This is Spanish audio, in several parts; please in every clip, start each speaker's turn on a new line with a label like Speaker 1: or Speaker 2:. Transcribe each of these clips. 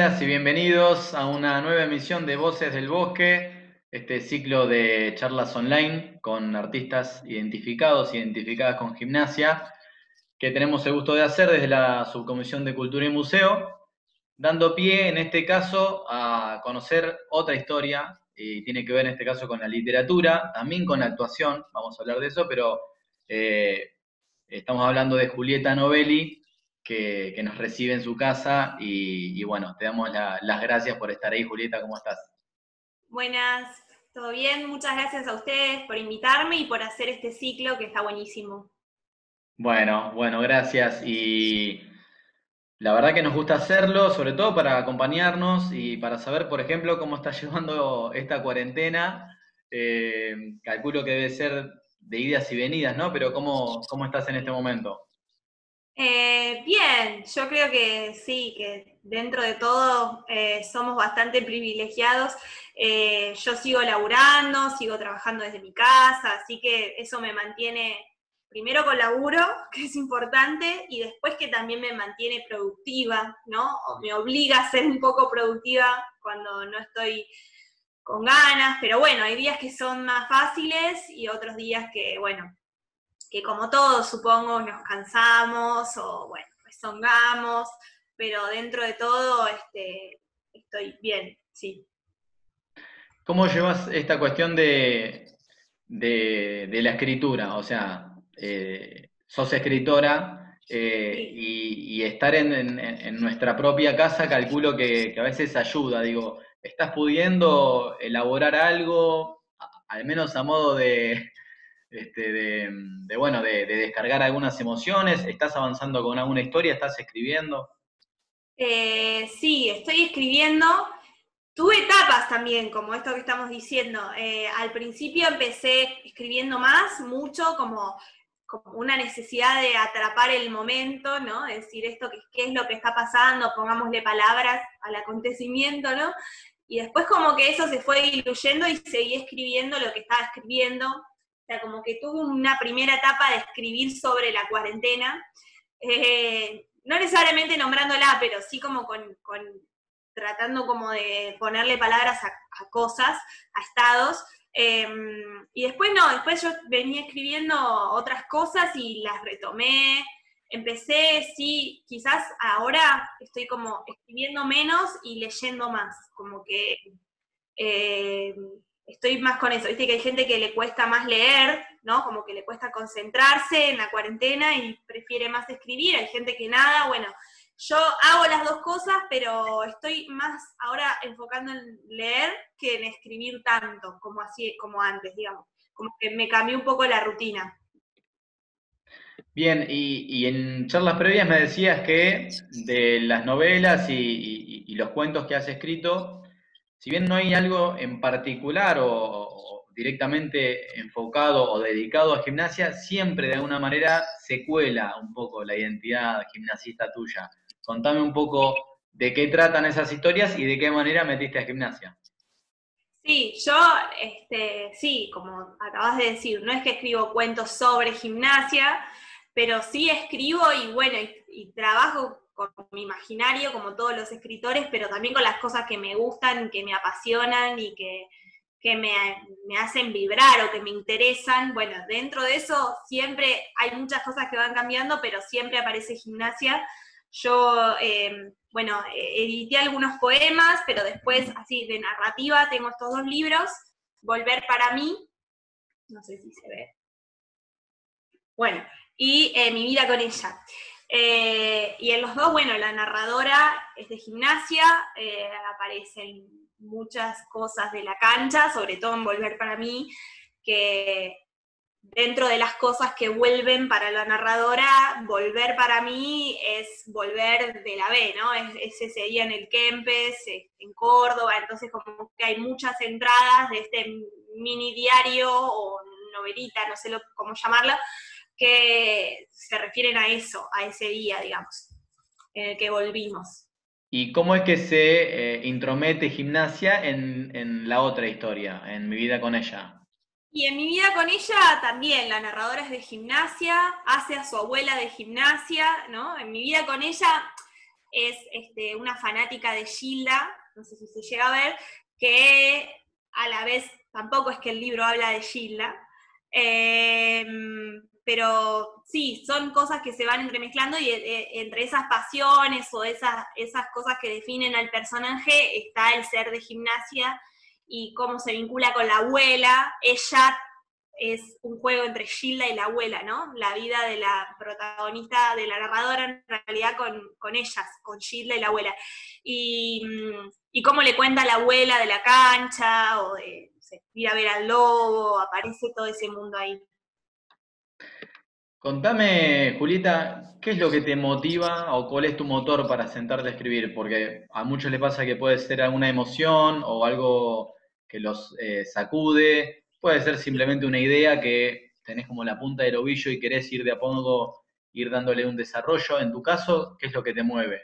Speaker 1: días y bienvenidos a una nueva emisión de Voces del Bosque, este ciclo de charlas online con artistas identificadas con gimnasia, que tenemos el gusto de hacer desde la Subcomisión de Cultura y Museo, dando pie en este caso a conocer otra historia, y tiene que ver en este caso con la literatura, también con la actuación, vamos a hablar de eso, pero eh, estamos hablando de Julieta Novelli, que nos recibe en su casa y bueno, te damos las gracias por estar ahí, Julieta, ¿cómo estás?
Speaker 2: Buenas, ¿todo bien? Muchas gracias a ustedes por invitarme y por hacer este ciclo que está buenísimo.
Speaker 1: Bueno, gracias. Y la verdad que nos gusta hacerlo, sobre todo para acompañarnos y para saber, por ejemplo, cómo está llevando esta cuarentena. Calculo que debe ser de idas y venidas, ¿no? Pero ¿cómo estás en este momento?
Speaker 2: Bien, yo creo que sí, que dentro de todo somos bastante privilegiados. Yo sigo laburando, sigo trabajando desde mi casa, así que eso me mantiene primero con laburo, que es importante, y después que también me mantiene productiva, ¿no? O me obliga a ser un poco productiva cuando no estoy con ganas, pero bueno, hay días que son más fáciles y otros días que, bueno, que como todos supongo nos cansamos o bueno, rezongamos, pero dentro de todo estoy bien, sí.
Speaker 1: ¿Cómo llevas esta cuestión de la escritura? O sea, sos escritora
Speaker 2: Sí.
Speaker 1: y estar en nuestra propia casa calculo que a veces ayuda. Digo, ¿estás pudiendo elaborar algo, al menos a modo de descargar algunas emociones? ¿Estás avanzando con alguna historia? ¿Estás escribiendo?
Speaker 2: Sí, estoy escribiendo. Tuve etapas también, como esto que estamos diciendo. Al principio empecé escribiendo más, mucho, como una necesidad de atrapar el momento, ¿no? Es decir, esto, qué es lo que está pasando, pongámosle palabras al acontecimiento, ¿no? Y después como que eso se fue diluyendo y seguí escribiendo lo que estaba escribiendo. O sea, como que tuve una primera etapa de escribir sobre la cuarentena, no necesariamente nombrándola, pero sí como con tratando como de ponerle palabras a cosas, a estados. Eh, y después no, después yo venía escribiendo otras cosas y las retomé. Empecé, sí, quizás ahora estoy como escribiendo menos y leyendo más, como que eh, estoy más con eso. Viste que hay gente que le cuesta más leer, ¿no? Como que le cuesta concentrarse en la cuarentena y prefiere más escribir. Hay gente que nada, bueno, yo hago las dos cosas, pero estoy más ahora enfocando en leer que en escribir tanto, como así, como antes, digamos. Como que me cambió un poco la rutina.
Speaker 1: Bien, y en charlas previas me decías que de las novelas y los cuentos que has escrito, si bien no hay algo en particular o directamente enfocado o dedicado a gimnasia, siempre de alguna manera se cuela un poco la identidad gimnasista tuya. Contame un poco de qué tratan esas historias y de qué manera metiste a gimnasia.
Speaker 2: Sí, yo, sí, como acabas de decir, no es que escribo cuentos sobre gimnasia, pero sí escribo y bueno, y trabajo con mi imaginario como todos los escritores, pero también con las cosas que me gustan, que me apasionan y que me hacen vibrar o que me interesan. Bueno, dentro de eso siempre hay muchas cosas que van cambiando, pero siempre aparece gimnasia. Yo, bueno, edité algunos poemas, pero después, así, de narrativa, tengo estos dos libros, Volver para mí, no sé si se ve, bueno, y Mi vida con ella. Y en los dos, bueno, la narradora es de gimnasia, aparecen muchas cosas de la cancha, sobre todo en Volver para mí, que dentro de las cosas que vuelven para la narradora, volver para mí es volver de la B, ¿no? Es ese día en el Kempes, en Córdoba, entonces como que hay muchas entradas de este mini diario o novelita, no sé cómo llamarla, que se refieren a eso, a ese día, digamos, en el que volvimos.
Speaker 1: ¿Y cómo es que se intromete gimnasia en la otra historia, en mi vida con ella?
Speaker 2: Y en Mi vida con ella también, la narradora es de gimnasia, hace a su abuela de gimnasia, ¿no? En Mi vida con ella es una fanática de Gilda, no sé si se llega a ver, que a la vez tampoco es que el libro habla de Gilda, pero sí, son cosas que se van entremezclando y entre esas pasiones o esas cosas que definen al personaje está el ser de Gimnasia y cómo se vincula con la abuela. Ella es un juego entre Gilda y la abuela, ¿no? La vida de la protagonista, de la narradora, en realidad con ellas, con Gilda y la abuela. Y cómo le cuenta a la abuela de la cancha, o de ir a ver al lobo, aparece todo ese mundo ahí.
Speaker 1: Contame, Julieta, ¿qué es lo que te motiva o cuál es tu motor para sentarte a escribir? Porque a muchos les pasa que puede ser alguna emoción o algo que los sacude, puede ser simplemente una idea que tenés como la punta del ovillo y querés ir de a poco, ir dándole un desarrollo. En tu caso, ¿qué es lo que te mueve?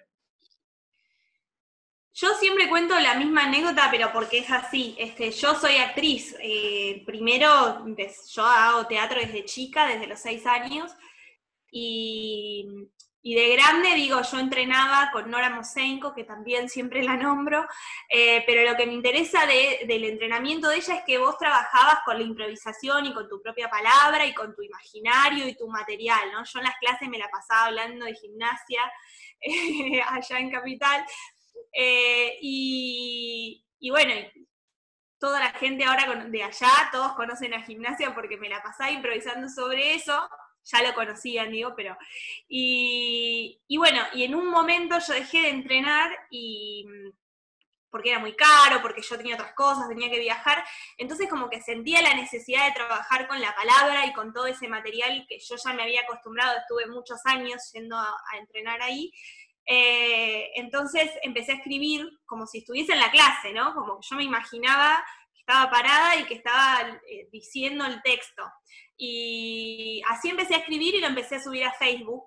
Speaker 2: Yo siempre cuento la misma anécdota, pero porque es así. Yo soy actriz. Primero, yo hago teatro desde chica, desde los 6 años, y, y de grande, digo, yo entrenaba con Nora Mosenko, que también siempre la nombro, pero lo que me interesa del entrenamiento de ella es que vos trabajabas con la improvisación y con tu propia palabra y con tu imaginario y tu material, ¿no? Yo en las clases me la pasaba hablando de gimnasia allá en Capital, y bueno, toda la gente ahora de allá, todos conocen a Gimnasia porque me la pasaba improvisando sobre eso, ya lo conocían, digo, pero... Y bueno, y en un momento yo dejé de entrenar porque era muy caro, porque yo tenía otras cosas, tenía que viajar, entonces como que sentía la necesidad de trabajar con la palabra y con todo ese material que yo ya me había acostumbrado, estuve muchos años yendo a entrenar ahí, entonces empecé a escribir como si estuviese en la clase, ¿no? Como que yo me imaginaba que estaba parada y que estaba diciendo el texto. Y así empecé a escribir y lo empecé a subir a Facebook.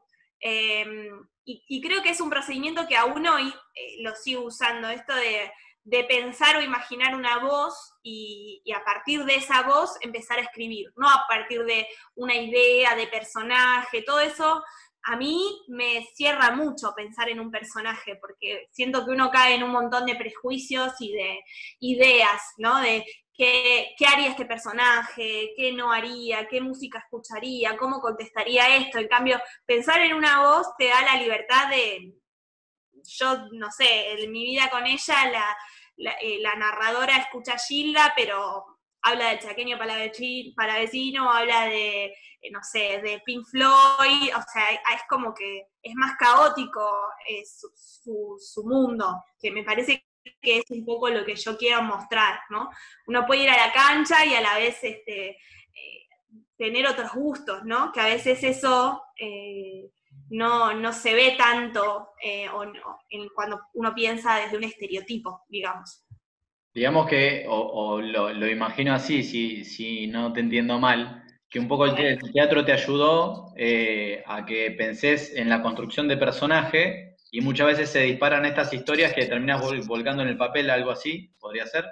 Speaker 2: Y creo que es un procedimiento que aún hoy lo sigo usando, esto de pensar o imaginar una voz y a partir de esa voz empezar a escribir, no a partir de una idea de personaje, todo eso a mí me cierra mucho pensar en un personaje, porque siento que uno cae en un montón de prejuicios y de ideas, ¿no? De qué haría este personaje, qué no haría, qué música escucharía, cómo contestaría esto. En cambio, pensar en una voz te da la libertad de, yo no sé, en mi vida con ella, la narradora escucha a Gilda, pero habla del chaqueño para vecino, habla de, no sé, de Pink Floyd, o sea, es como que es más caótico su mundo, que me parece que es un poco lo que yo quiero mostrar, ¿no? Uno puede ir a la cancha y a la vez tener otros gustos, ¿no? Que a veces eso no se ve tanto cuando uno piensa desde un estereotipo, digamos.
Speaker 1: Digamos que, o lo imagino así, si no te entiendo mal, que un poco el teatro te ayudó a que pensés en la construcción de personaje y muchas veces se disparan estas historias que terminás volcando en el papel, algo así, ¿podría ser?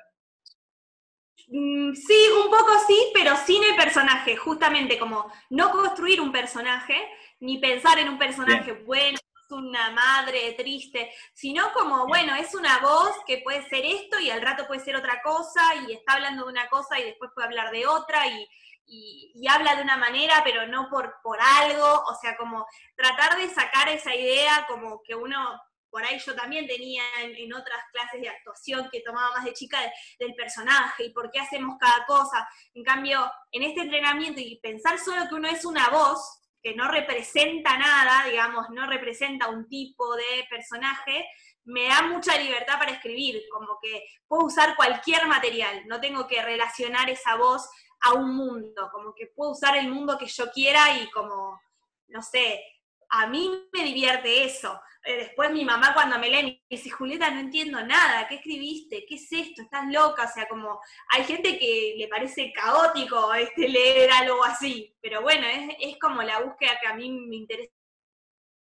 Speaker 2: Sí, un poco sí, pero sin el personaje, justamente como no construir un personaje, ni pensar en un personaje
Speaker 1: Bien,
Speaker 2: bueno, es una madre triste, sino como,
Speaker 1: bien.
Speaker 2: bueno, es una voz que puede ser esto y al rato puede ser otra cosa y está hablando de una cosa y después puede hablar de otra y habla de una manera, pero no por algo, o sea, como tratar de sacar esa idea como que uno por ahí yo también tenía en otras clases de actuación que tomaba más de chica del personaje y por qué hacemos cada cosa. En cambio, en este entrenamiento y pensar solo que uno es una voz, que no representa nada, digamos, no representa un tipo de personaje, me da mucha libertad para escribir, como que puedo usar cualquier material, no tengo que relacionar esa voz a un mundo, como que puedo usar el mundo que yo quiera y como, no sé, a mí me divierte eso. Después mi mamá cuando me lee me dice, Julieta, no entiendo nada, ¿qué escribiste? ¿Qué es esto? ¿Estás loca? O sea, como hay gente que le parece caótico leer algo así, pero bueno, es como la búsqueda que a mí me interesa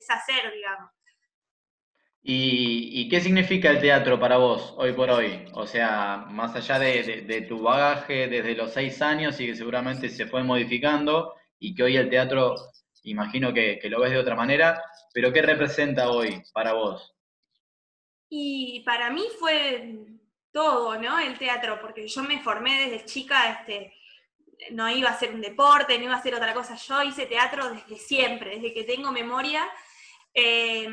Speaker 2: hacer, digamos.
Speaker 1: ¿Y qué significa el teatro para vos hoy por hoy? O sea, más allá de tu bagaje desde los 6 años y que seguramente se fue modificando y que hoy el teatro, imagino que lo ves de otra manera, pero ¿qué representa hoy para vos?
Speaker 2: Y para mí fue todo, ¿no? El teatro, porque yo me formé desde chica, no iba a hacer un deporte, no iba a hacer otra cosa. Yo hice teatro desde siempre, desde que tengo memoria. Eh,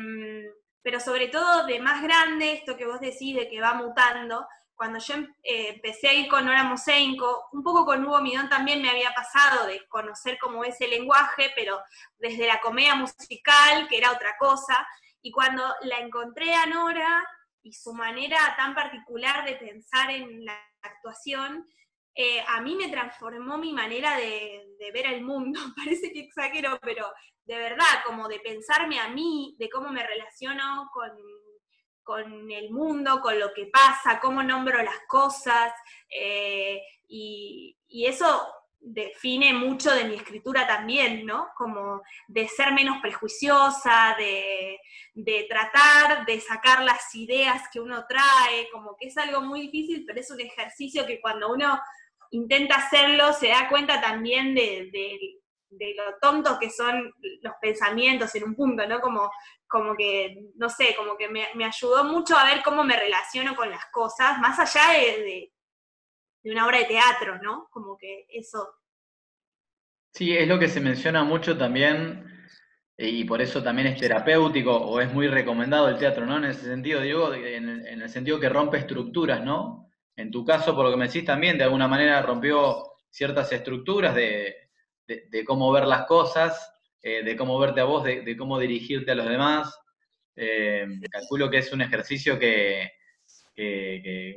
Speaker 2: pero sobre todo de más grande, esto que vos decís de que va mutando, cuando yo empecé a ir con Nora Mosenko, un poco con Hugo Midón también me había pasado de conocer cómo es el lenguaje, pero desde la comedia musical, que era otra cosa, y cuando la encontré a Nora y su manera tan particular de pensar en la actuación, a mí me transformó mi manera de ver el mundo. Parece que exagero, pero de verdad, como de pensarme a mí, de cómo me relaciono con el mundo, con lo que pasa, cómo nombro las cosas, y eso define mucho de mi escritura también, ¿no? Como de ser menos prejuiciosa, de tratar de sacar las ideas que uno trae, como que es algo muy difícil, pero es un ejercicio que cuando uno intenta hacerlo se da cuenta también de lo tontos que son los pensamientos en un punto, ¿no? Como que, no sé, como que me ayudó mucho a ver cómo me relaciono con las cosas, más allá de una obra de teatro, ¿no? Como que eso.
Speaker 1: Sí, es lo que se menciona mucho también, y por eso también es terapéutico o es muy recomendado el teatro, ¿no? En ese sentido, digo, en el sentido que rompe estructuras, ¿no? En tu caso, por lo que me decís también, de alguna manera rompió ciertas estructuras de cómo ver las cosas, de cómo verte a vos, de cómo dirigirte a los demás. Calculo que es un ejercicio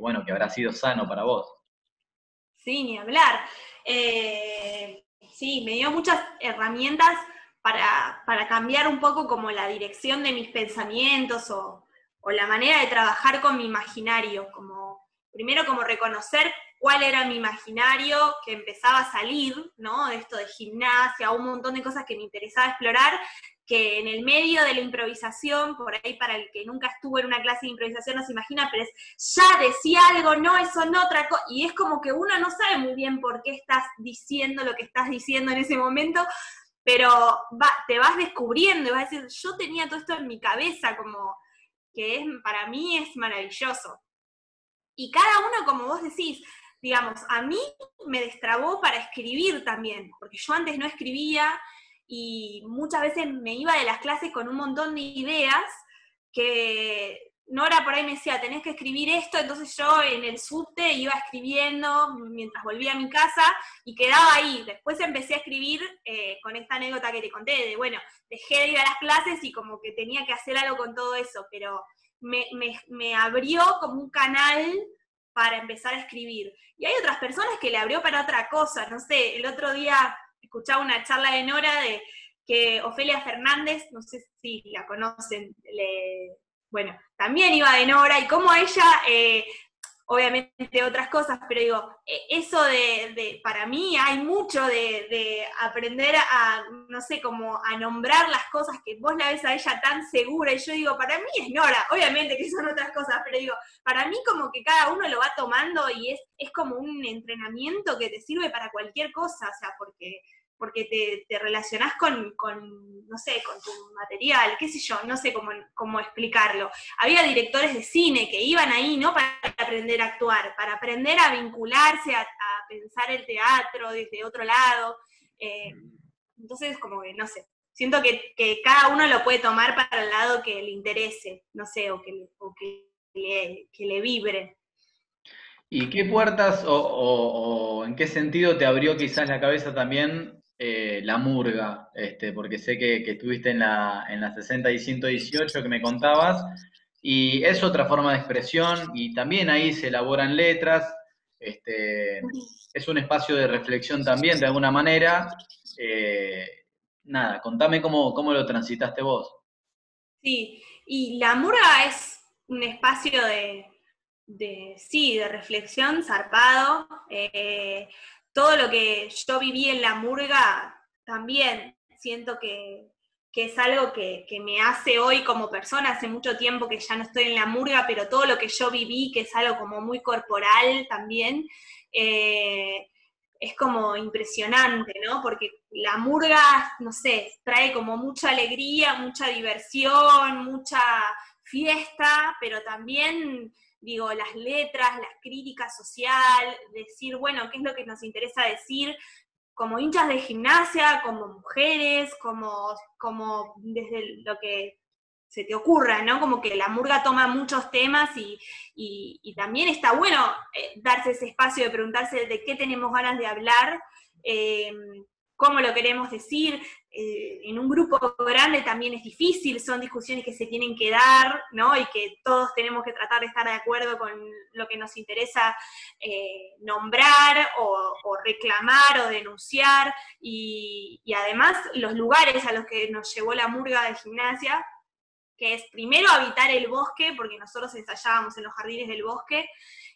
Speaker 1: bueno, que habrá sido sano para vos.
Speaker 2: Sí, ni hablar. Sí, me dio muchas herramientas para cambiar un poco como la dirección de mis pensamientos o la manera de trabajar con mi imaginario, como primero como reconocer cuál era mi imaginario que empezaba a salir, ¿no? De esto de gimnasia, un montón de cosas que me interesaba explorar, que en el medio de la improvisación, por ahí para el que nunca estuvo en una clase de improvisación no se imagina, pero es ya decía algo, no, eso no, otra cosa, y es como que uno no sabe muy bien por qué estás diciendo lo que estás diciendo en ese momento, pero te vas descubriendo y vas a decir, yo tenía todo esto en mi cabeza, como que para mí es maravilloso. Y cada uno, como vos decís, digamos, a mí me destrabó para escribir también, porque yo antes no escribía y muchas veces me iba de las clases con un montón de ideas que Nora por ahí me decía, tenés que escribir esto, entonces yo en el subte iba escribiendo mientras volvía a mi casa y quedaba ahí. Después empecé a escribir con esta anécdota que te conté, de bueno, dejé de ir a las clases y como que tenía que hacer algo con todo eso, pero me abrió como un canal para empezar a escribir. Y hay otras personas que le abrió para otra cosa, no sé, el otro día escuchaba una charla de Nora de que Ofelia Fernández, no sé si la conocen, bueno, también iba de Nora, y cómo ella, obviamente otras cosas, pero digo, eso para mí hay mucho de aprender a, no sé, como a nombrar las cosas que vos la ves a ella tan segura, y yo digo, para mí es Nora, obviamente que son otras cosas, pero digo, para mí como que cada uno lo va tomando y es como un entrenamiento que te sirve para cualquier cosa, o sea, porque te relacionás no sé, con tu material, qué sé yo, no sé cómo explicarlo. Había directores de cine que iban ahí, ¿no? Para aprender a actuar, para aprender a vincularse, a pensar el teatro desde otro lado. Eh, entonces, como que, no sé, siento que cada uno lo puede tomar para el lado que le interese, no sé, que le vibre.
Speaker 1: ¿Y qué puertas o en qué sentido te abrió quizás la cabeza también la murga? Porque sé que estuviste en la 60 y 118 que me contabas, y es otra forma de expresión, y también ahí se elaboran letras, es un espacio de reflexión también de alguna manera. Eh, Nada, contame cómo lo transitaste vos.
Speaker 2: Sí, y la murga es un espacio sí, de reflexión zarpado. Todo lo que yo viví en la murga también siento que es algo que me hace hoy como persona. Hace mucho tiempo que ya no estoy en la murga, pero todo lo que yo viví, que es algo como muy corporal también, eh, es como impresionante, ¿no? Porque la murga, no sé, trae como mucha alegría, mucha diversión, mucha fiesta, pero también, digo, las letras, la crítica social, decir, bueno, qué es lo que nos interesa decir, como hinchas de Gimnasia, como mujeres, como desde lo que se te ocurra, ¿no? Como que la murga toma muchos temas y también está bueno darse ese espacio de preguntarse de qué tenemos ganas de hablar, cómo lo queremos decir. En un grupo grande también es difícil, son discusiones que se tienen que dar, ¿no? Y que todos tenemos que tratar de estar de acuerdo con lo que nos interesa nombrar o reclamar o denunciar, y además los lugares a los que nos llevó la murga de Gimnasia, que es primero habitar el bosque, porque nosotros ensayábamos en los jardines del bosque,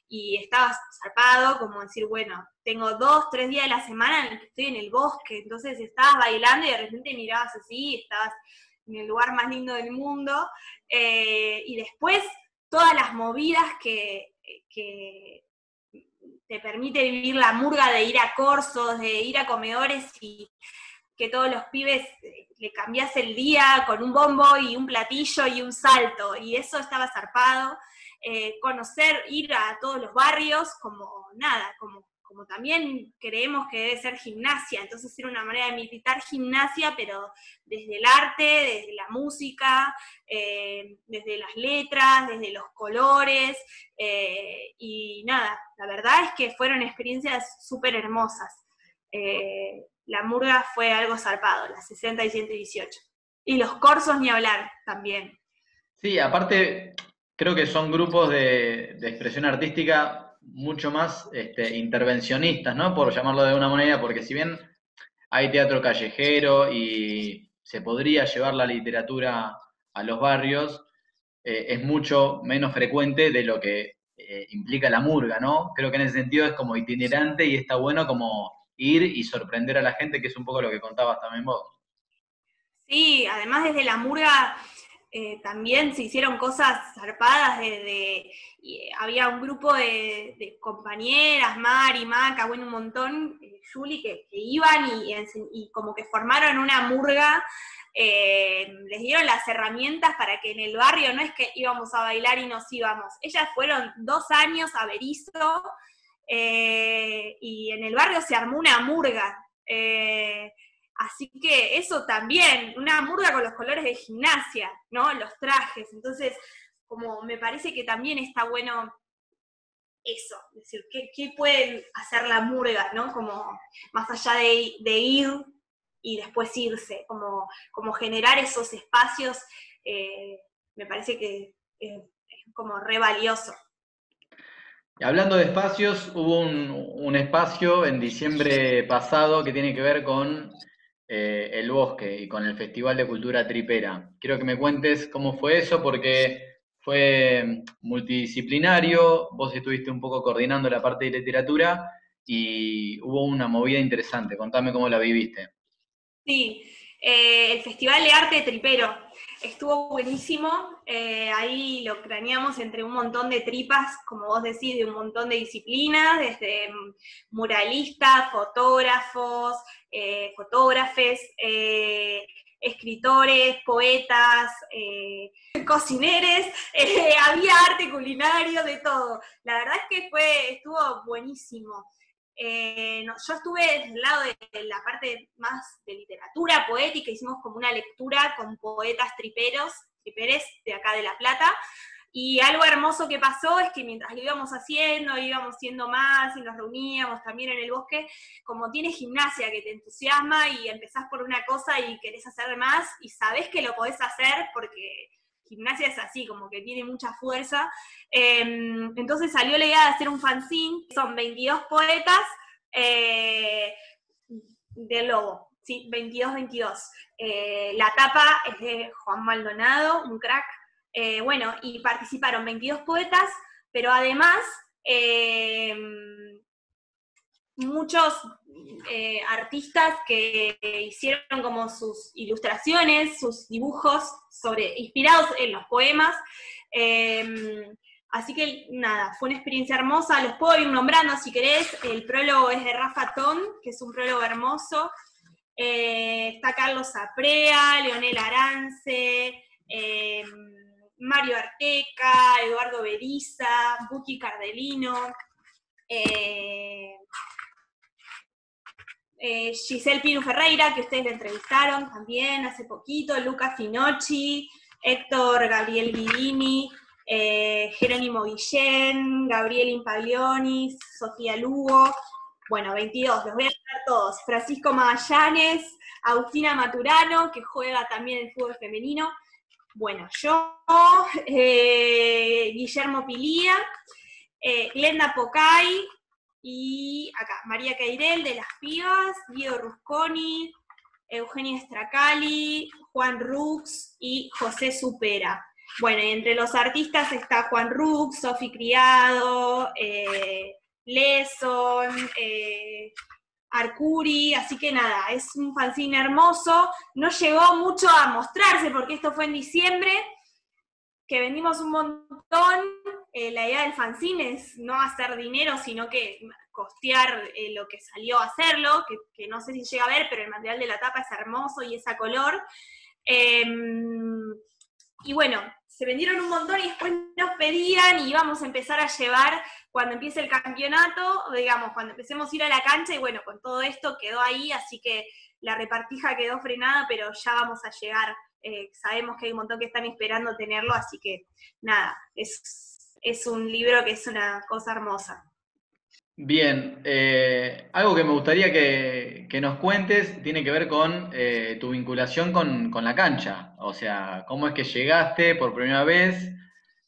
Speaker 2: y estaba zarpado, como decir, bueno, tengo 2, 3 días de la semana en el que estoy en el bosque, entonces estabas bailando y de repente mirabas así, estabas en el lugar más lindo del mundo, y después todas las movidas que te permite vivir la murga, de ir a corsos, de ir a comedores y que todos los pibes le cambiás el día con un bombo y un platillo y un salto, y eso estaba zarpado. Conocer, ir a todos los barrios, como nada, como también creemos que debe ser Gimnasia, entonces era una manera de militar Gimnasia, pero desde el arte, desde la música, desde las letras, desde los colores, y nada, la verdad es que fueron experiencias súper hermosas. La murga fue algo zarpado, las 60 y 118. Y los corsos ni hablar también.
Speaker 1: Sí, aparte, creo que son grupos de expresión artística mucho más intervencionistas, ¿no? Por llamarlo de una manera, porque si bien hay teatro callejero y se podría llevar la literatura a los barrios, es mucho menos frecuente de lo que implica la murga, ¿no? Creo que en ese sentido es como itinerante y está bueno como ir y sorprender a la gente, que es un poco lo que contabas también vos.
Speaker 2: Sí, además desde la murga también se hicieron cosas zarpadas, había un grupo de compañeras, Mari, Maca, bueno, un montón, Juli, que iban y como que formaron una murga, les dieron las herramientas para que en el barrio no es que íbamos a bailar y nos íbamos, ellas fueron 2 años a Berizo, y en el barrio se armó una murga. Así que eso también, una murga con los colores de Gimnasia, ¿no? Los trajes. Entonces, como me parece que también está bueno eso, es decir, ¿qué pueden hacer la murga, ¿no? Como más allá de ir y después irse, como generar esos espacios, me parece que es como re valioso.
Speaker 1: Y hablando de espacios, hubo un espacio en diciembre pasado que tiene que ver con el bosque y con el Festival de Cultura Tripera. Quiero que me cuentes cómo fue eso, porque fue multidisciplinario, vos estuviste un poco coordinando la parte de literatura y hubo una movida interesante. Contame cómo la viviste.
Speaker 2: Sí, el Festival de Arte Tripero estuvo buenísimo, ahí lo craneamos entre un montón de tripas, como vos decís, de un montón de disciplinas, desde muralistas, fotógrafos, fotógrafes, escritores, poetas, cocineres, había arte culinario, de todo. La verdad es que estuvo buenísimo. Yo estuve desde el lado de la parte más de literatura poética, hicimos como una lectura con poetas triperes de acá de La Plata, y algo hermoso que pasó es que mientras lo íbamos haciendo, íbamos siendo más y nos reuníamos también en el bosque, como tiene Gimnasia que te entusiasma y empezás por una cosa y querés hacer más y sabés que lo podés hacer porque Gimnasia es así, como que tiene mucha fuerza. Entonces salió la idea de hacer un fanzine, son 22 poetas del Lobo, ¿sí? 22-22. La tapa es de Juan Maldonado, un crack. Bueno, y participaron 22 poetas, pero además muchos artistas que hicieron como sus ilustraciones, sus dibujos inspirados en los poemas. Así que nada, fue una experiencia hermosa, los puedo ir nombrando si querés. El prólogo es de Rafa Ton, que es un prólogo hermoso. Está Carlos Aprea, Leonel Arance, Mario Arteca, Eduardo Beriza, Buki Cardelino, Giselle Pinu Ferreira, que ustedes la entrevistaron también hace poquito, Luca Finocchi, Héctor Gabriel Guidini, Jerónimo Guillén, Gabriel Impaglioni, Sofía Lugo, bueno, 22, los voy a dejar todos, Francisco Magallanes, Agustina Maturano, que juega también el fútbol femenino, bueno, yo, Guillermo Pilía, Glenda Pocay, y acá, María Cairel de Las Pibas, Guido Rusconi, Eugenia Stracali, Juan Rux y José Supera. Bueno, y entre los artistas está Juan Rux, Sofi Criado, Leson, Arcuri, así que nada, es un fanzine hermoso. No llegó mucho a mostrarse porque esto fue en diciembre, que vendimos un montón. La idea del fanzine es no hacer dinero, sino que costear lo que salió a hacerlo, que no sé si llega a ver, pero el material de la tapa es hermoso y es a color. Y bueno, se vendieron un montón y después nos pedían y íbamos a empezar a llevar cuando empiece el campeonato, digamos, cuando empecemos a ir a la cancha, y bueno, con todo esto quedó ahí, así que la repartija quedó frenada, pero ya vamos a llegar. Sabemos que hay un montón que están esperando tenerlo, así que nada, es un libro que es una cosa hermosa.
Speaker 1: Bien, algo que me gustaría que nos cuentes tiene que ver con tu vinculación con la cancha. O sea, ¿cómo es que llegaste por primera vez?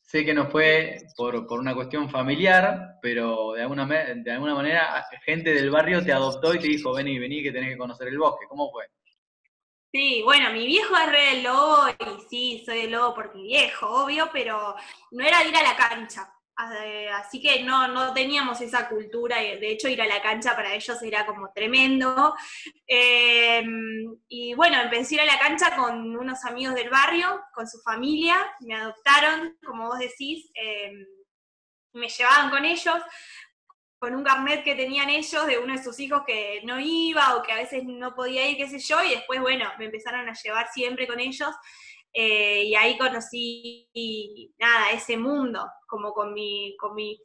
Speaker 1: Sé que no fue por una cuestión familiar, pero de alguna manera gente del barrio te adoptó y te dijo, vení, vení, que tenés que conocer el bosque. ¿Cómo fue?
Speaker 2: Sí, bueno, mi viejo es re del Lobo, y sí, soy del Lobo por mi viejo, obvio, pero no era ir a la cancha. Así que no teníamos esa cultura, y de hecho ir a la cancha para ellos era como tremendo. Y bueno, empecé a ir a la cancha con unos amigos del barrio, con su familia, me adoptaron, como vos decís, me llevaban con ellos, con un carnet que tenían ellos de uno de sus hijos que no iba o que a veces no podía ir, qué sé yo, y después, bueno, me empezaron a llevar siempre con ellos, y ahí conocí, nada, ese mundo, como con mi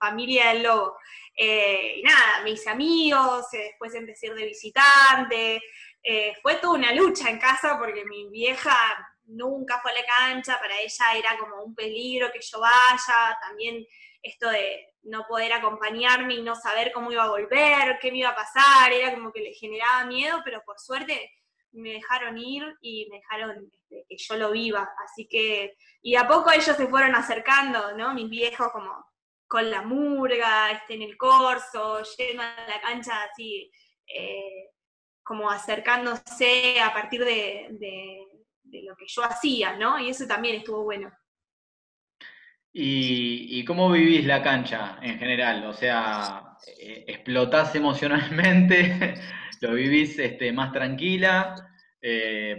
Speaker 2: familia del Lobo. Y nada, mis amigos, después empecé a ir de visitante, fue toda una lucha en casa porque mi vieja nunca fue a la cancha, para ella era como un peligro que yo vaya, también esto de no poder acompañarme y no saber cómo iba a volver, qué me iba a pasar, era como que le generaba miedo, pero por suerte me dejaron ir y me dejaron que yo lo viva, así que, y a poco ellos se fueron acercando, ¿no? Mis viejos como con la murga, en el corso, yendo a la cancha así, como acercándose a partir de lo que yo hacía, ¿no? Y eso también estuvo bueno.
Speaker 1: Y cómo vivís la cancha en general? O sea, ¿explotás emocionalmente? ¿Lo vivís más tranquila?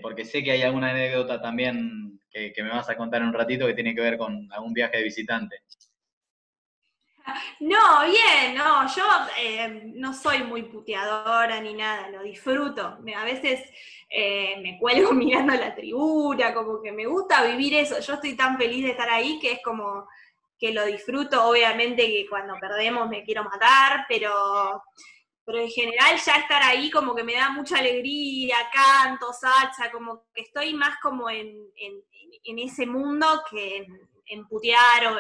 Speaker 1: Porque sé que hay alguna anécdota también que me vas a contar en un ratito que tiene que ver con algún viaje de visitante.
Speaker 2: No, bien, no, yo no soy muy puteadora ni nada, lo disfruto. A veces me cuelgo mirando la tribuna, como que me gusta vivir eso. Yo estoy tan feliz de estar ahí que es como que lo disfruto. Obviamente que cuando perdemos me quiero matar, pero en general ya estar ahí como que me da mucha alegría, canto, salsa, como que estoy más como en ese mundo que en putear o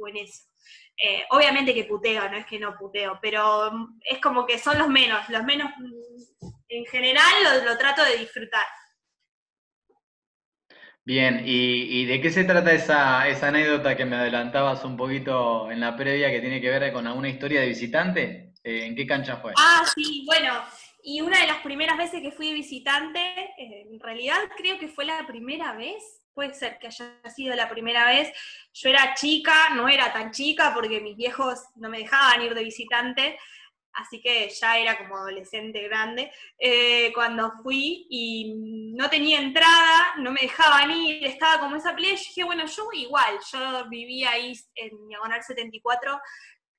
Speaker 2: en eso. Obviamente que puteo, no es que no puteo, pero es como que son los menos en general lo trato de disfrutar.
Speaker 1: Bien, ¿y de qué se trata esa anécdota que me adelantabas un poquito en la previa que tiene que ver con alguna historia de visitante? ¿En qué cancha fue?
Speaker 2: Ah, sí, bueno, y una de las primeras veces que fui visitante, en realidad creo que fue la primera vez, puede ser que haya sido la primera vez, yo era chica, no era tan chica porque mis viejos no me dejaban ir de visitante, así que ya era como adolescente grande, cuando fui y no tenía entrada, no me dejaban ir, estaba como esa pelea, y yo dije, bueno, yo voy igual, yo vivía ahí en Diagonal 74,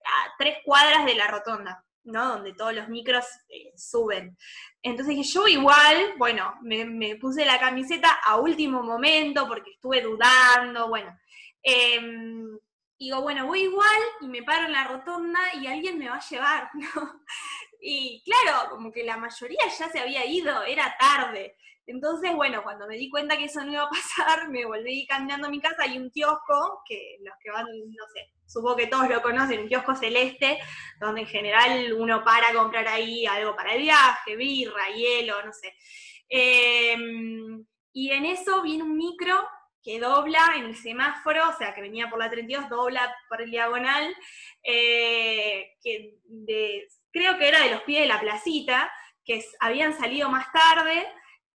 Speaker 2: a 3 cuadras de la rotonda. ¿no? Donde todos los micros suben. Entonces dije, yo igual, bueno, me puse la camiseta a último momento porque estuve dudando, bueno. Digo, bueno, voy igual y me paro en la rotonda y alguien me va a llevar, ¿no? Y claro, como que la mayoría ya se había ido, era tarde. Entonces, bueno, cuando me di cuenta que eso no iba a pasar, me volví caminando a mi casa. Hay un kiosco, que los que van, no sé, supongo que todos lo conocen, un kiosco celeste, donde en general uno para a comprar ahí algo para el viaje, birra, hielo, no sé. Y en eso viene un micro que dobla en el semáforo, o sea, que venía por la 32, dobla por el diagonal, creo que era de los pies de la placita, que habían salido más tarde,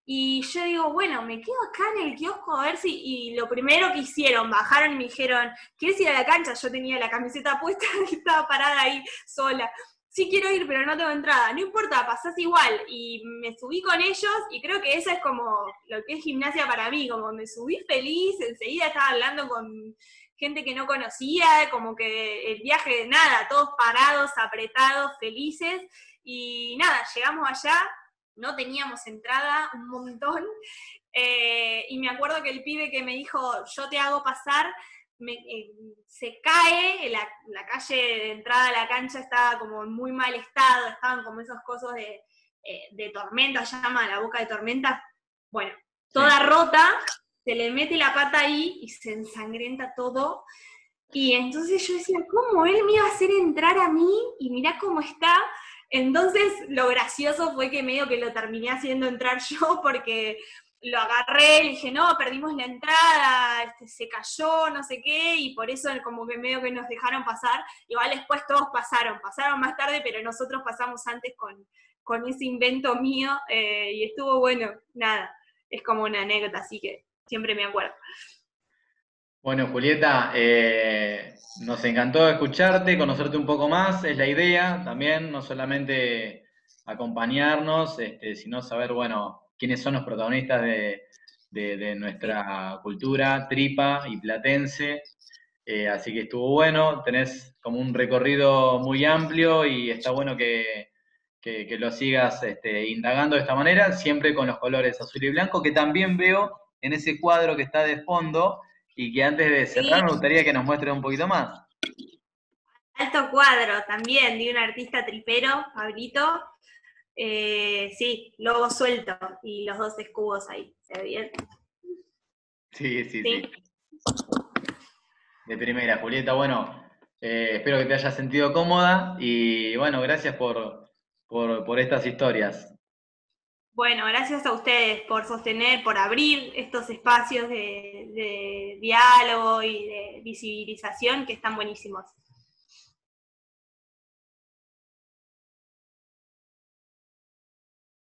Speaker 2: y yo digo, bueno, me quedo acá en el kiosco a ver si, y lo primero que hicieron, bajaron y me dijeron, ¿quieres ir a la cancha? Yo tenía la camiseta puesta y estaba parada ahí sola. Sí quiero ir, pero no tengo entrada. No importa, pasás igual. Y me subí con ellos y creo que eso es como lo que es gimnasia para mí, como me subí feliz, enseguida estaba hablando con gente que no conocía, como que el viaje, nada, todos parados, apretados, felices. Y nada, llegamos allá, no teníamos entrada, un montón. Y me acuerdo que el pibe que me dijo, yo te hago pasar, se cae, la calle de entrada a la cancha estaba como en muy mal estado, estaban como esos cosos de tormenta, llama la boca de tormenta, bueno, toda rota, se le mete la pata ahí y se ensangrenta todo, y entonces yo decía, ¿cómo él me iba a hacer entrar a mí? Y mirá cómo está. Entonces lo gracioso fue que medio que lo terminé haciendo entrar yo, porque lo agarré, le dije, no, perdimos la entrada, se cayó, no sé qué, y por eso como que medio que nos dejaron pasar. Igual después todos pasaron más tarde, pero nosotros pasamos antes con ese invento mío, y estuvo bueno, nada, es como una anécdota, así que siempre me acuerdo.
Speaker 1: Bueno, Julieta, nos encantó escucharte, conocerte un poco más, es la idea también, no solamente acompañarnos, sino saber, bueno, quiénes son los protagonistas de nuestra cultura tripa y platense. Así que estuvo bueno, tenés como un recorrido muy amplio y está bueno que lo sigas indagando de esta manera, siempre con los colores azul y blanco, que también veo en ese cuadro que está de fondo y que antes de
Speaker 2: Sí,
Speaker 1: cerrar me gustaría que nos muestres un poquito más.
Speaker 2: alto cuadro también de un artista tripero, Pablito. Sí, logo suelto y los dos escubos ahí. ¿Se ve bien?
Speaker 1: Sí, sí,
Speaker 2: Sí.
Speaker 1: sí. De primera, Julieta. Bueno, espero que te hayas sentido cómoda y bueno, gracias por estas historias.
Speaker 2: Bueno, gracias a ustedes por sostener, por abrir estos espacios de diálogo y de visibilización que están buenísimos.